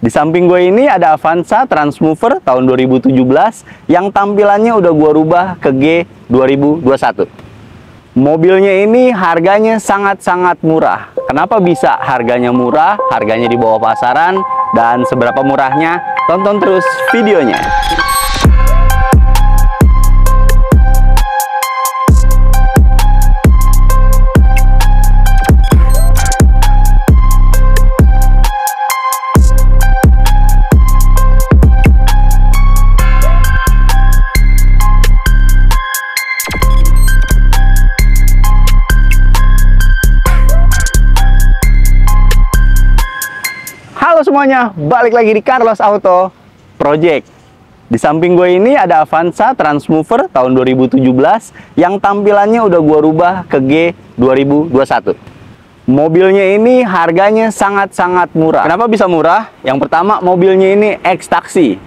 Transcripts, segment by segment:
Di samping gue ini ada Avanza Transmover tahun 2017 yang tampilannya udah gue rubah ke G 2021. Mobilnya ini harganya sangat-sangat murah. Kenapa bisa harganya murah? Harganya di bawah pasaran. Dan seberapa murahnya? Tonton terus videonya. Halo semuanya, balik lagi di Carlos Auto Project. Di samping gue ini ada Avanza Transmover tahun 2017 yang tampilannya udah gue rubah ke G 2021. Mobilnya ini harganya sangat-sangat murah. Kenapa bisa murah? Yang pertama, mobilnya ini X-Taxi.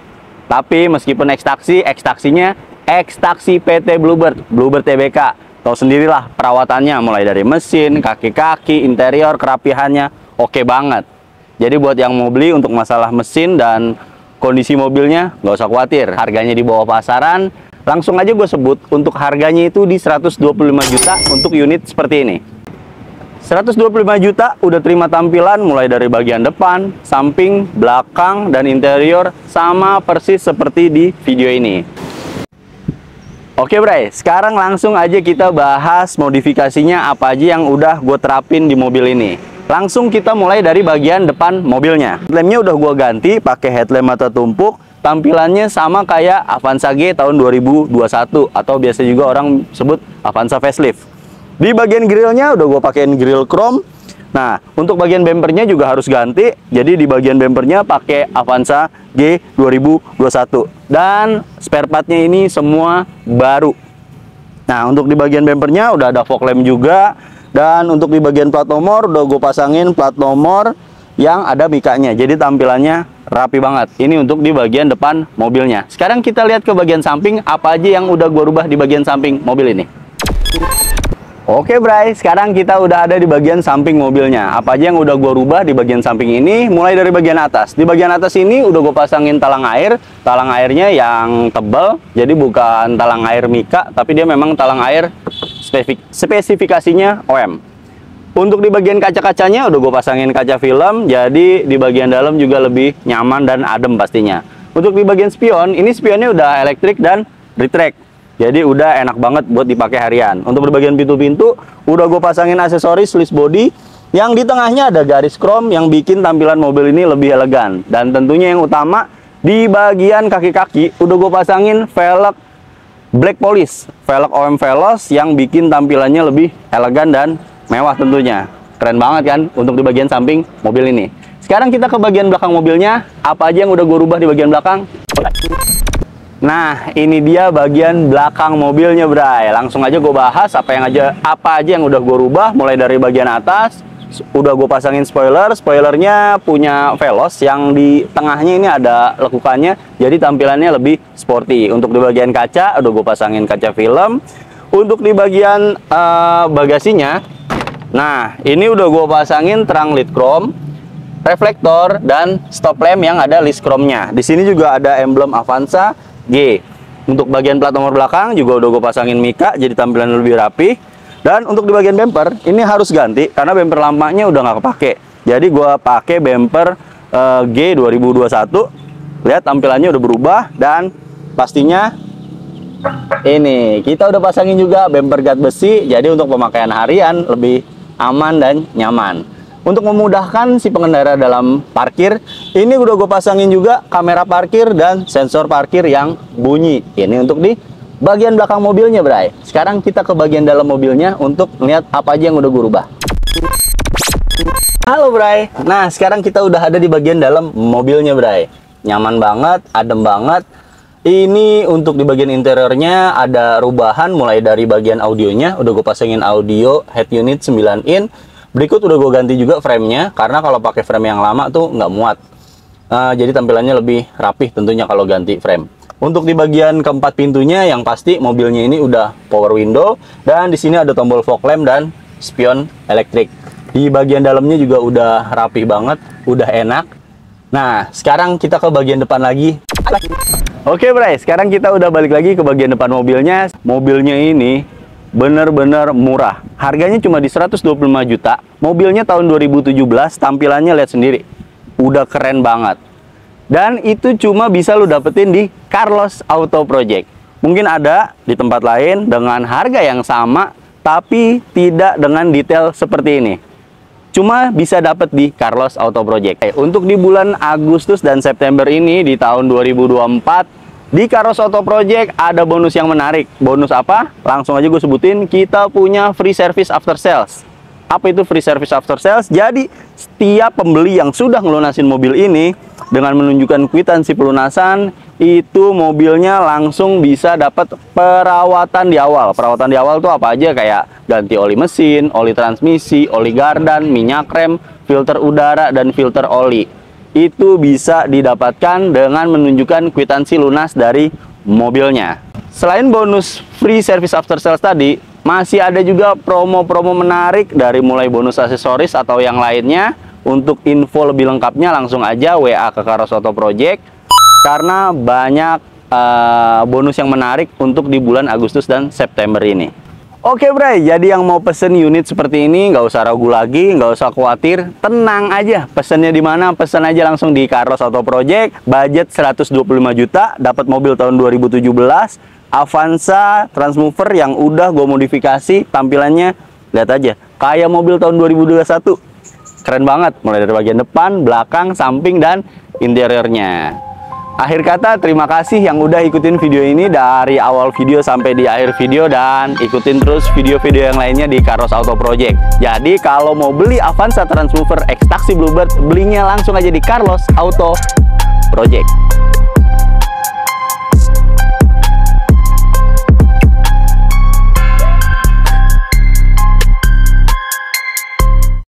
Tapi meskipun X-Taxi, X-Taxinya X-Taxi PT Bluebird TBK. Tahu sendirilah perawatannya, mulai dari mesin, kaki-kaki, interior, kerapihannya oke banget. Jadi buat yang mau beli untuk masalah mesin dan kondisi mobilnya, nggak usah khawatir. Harganya di bawah pasaran. Langsung aja gue sebut, untuk harganya itu di 125 juta untuk unit seperti ini. 125 juta udah terima tampilan mulai dari bagian depan, samping, belakang, dan interior sama persis seperti di video ini. Oke Bray, sekarang langsung aja kita bahas modifikasinya apa aja yang udah gue terapin di mobil ini. Langsung kita mulai dari bagian depan mobilnya. Headlampnya udah gua ganti pakai headlamp mata tumpuk. Tampilannya sama kayak Avanza G tahun 2021 atau biasa juga orang sebut Avanza facelift. Di bagian grillnya udah gua pakein grill chrome. Nah, untuk bagian bumpernya juga harus ganti. Jadi di bagian bumpernya pakai Avanza G 2021 dan spare partnya ini semua baru. Nah, untuk di bagian bumpernya udah ada fog lamp juga. Dan untuk di bagian plat nomor udah gue pasangin plat nomor yang ada mikanya. Jadi tampilannya rapi banget. Ini untuk di bagian depan mobilnya. Sekarang kita lihat ke bagian samping apa aja yang udah gue rubah di bagian samping mobil ini. Oke Bray, sekarang kita udah ada di bagian samping mobilnya. Apa aja yang udah gue rubah di bagian samping ini? Mulai dari bagian atas. Di bagian atas ini udah gue pasangin talang air. Talang airnya yang tebal. Jadi bukan talang air mika, tapi dia memang talang air spesifikasinya OM. Untuk di bagian kaca-kacanya udah gue pasangin kaca film, jadi di bagian dalam juga lebih nyaman dan adem pastinya. Untuk di bagian spion, ini spionnya udah elektrik dan retract, jadi udah enak banget buat dipakai harian. Untuk di bagian pintu-pintu udah gue pasangin aksesoris list body yang di tengahnya ada garis chrome yang bikin tampilan mobil ini lebih elegan. Dan tentunya yang utama, di bagian kaki-kaki udah gue pasangin velg black polish, velg OM Veloz yang bikin tampilannya lebih elegan dan mewah tentunya. Keren banget kan untuk di bagian samping mobil ini. Sekarang kita ke bagian belakang mobilnya. Apa aja yang udah gue rubah di bagian belakang? Nah, ini dia bagian belakang mobilnya, Bray. Langsung aja gue bahas apa aja yang udah gue rubah. Mulai dari bagian atas, udah gue pasangin spoiler. Spoilernya punya Veloz yang di tengahnya ini ada lekukannya, jadi tampilannya lebih sporty. Untuk di bagian kaca udah gue pasangin kaca film. Untuk di bagian bagasinya, nah ini udah gue pasangin terang led chrome, reflektor, dan stop lamp yang ada list chrome-nya. Di sini juga ada emblem Avanza G. Untuk bagian plat nomor belakang juga udah gue pasangin mika, jadi tampilannya lebih rapi. Dan untuk di bagian bumper, ini harus ganti karena bumper lamanya udah nggak kepake. Jadi gua pakai bumper G 2021. Lihat tampilannya udah berubah dan pastinya ini kita udah pasangin juga bumper guard besi. Jadi untuk pemakaian harian lebih aman dan nyaman. Untuk memudahkan si pengendara dalam parkir, ini udah gue pasangin juga kamera parkir dan sensor parkir yang bunyi. Ini untuk di bagian belakang mobilnya, Bray. Sekarang kita ke bagian dalam mobilnya untuk melihat apa aja yang udah gue rubah. Halo, Bray. Nah, sekarang kita udah ada di bagian dalam mobilnya, Bray. Nyaman banget, adem banget. Ini untuk di bagian interiornya ada rubahan mulai dari bagian audionya. Udah gue pasangin audio head unit 9 in. Berikut udah gue ganti juga frame-nya karena kalau pakai frame yang lama tuh nggak muat. Jadi tampilannya lebih rapih tentunya kalau ganti frame. Untuk di bagian keempat pintunya yang pasti mobilnya ini udah power window dan di sini ada tombol fog lamp dan spion elektrik. Di bagian dalamnya juga udah rapih banget, udah enak. Nah, sekarang kita ke bagian depan lagi. Oke, Bray, sekarang kita udah balik lagi ke bagian depan mobilnya. Mobilnya ini bener-bener murah. Harganya cuma di 125 juta. Mobilnya tahun 2017, tampilannya lihat sendiri. Udah keren banget. Dan itu cuma bisa lu dapetin di Carlos Auto Project. Mungkin ada di tempat lain dengan harga yang sama, tapi tidak dengan detail seperti ini. Cuma bisa dapat di Carlos Auto Project. Untuk di bulan Agustus dan September ini di tahun 2024 di Carlos Auto Project ada bonus yang menarik. Bonus apa? Langsung aja gue sebutin. Kita punya free service after sales. Apa itu free service after sales? Jadi setiap pembeli yang sudah ngelunasin mobil ini dengan menunjukkan kwitansi pelunasan, itu mobilnya langsung bisa dapat perawatan di awal. Perawatan di awal tuh apa aja? Kayak ganti oli mesin, oli transmisi, oli gardan, minyak rem, filter udara, dan filter oli. Itu bisa didapatkan dengan menunjukkan kwitansi lunas dari mobilnya. Selain bonus free service after sales tadi, masih ada juga promo-promo menarik dari mulai bonus aksesoris atau yang lainnya. Untuk info lebih lengkapnya langsung aja WA ke Carlos Auto Project, karena banyak bonus yang menarik untuk di bulan Agustus dan September ini. Oke, Bray, jadi yang mau pesen unit seperti ini nggak usah ragu lagi, nggak usah khawatir, tenang aja. Pesennya di mana? Pesen aja langsung di Carlos Auto Project. Budget 125 juta, dapat mobil tahun 2017, Avanza Transmover yang udah gue modifikasi. Tampilannya lihat aja, kayak mobil tahun 2021. Keren banget, mulai dari bagian depan, belakang, samping, dan interiornya. Akhir kata, terima kasih yang udah ikutin video ini dari awal video sampai di akhir video, dan ikutin terus video-video yang lainnya di Carlos Auto Project. Jadi kalau mau beli Avanza Transmover X Taxi Bluebird, belinya langsung aja di Carlos Auto Project.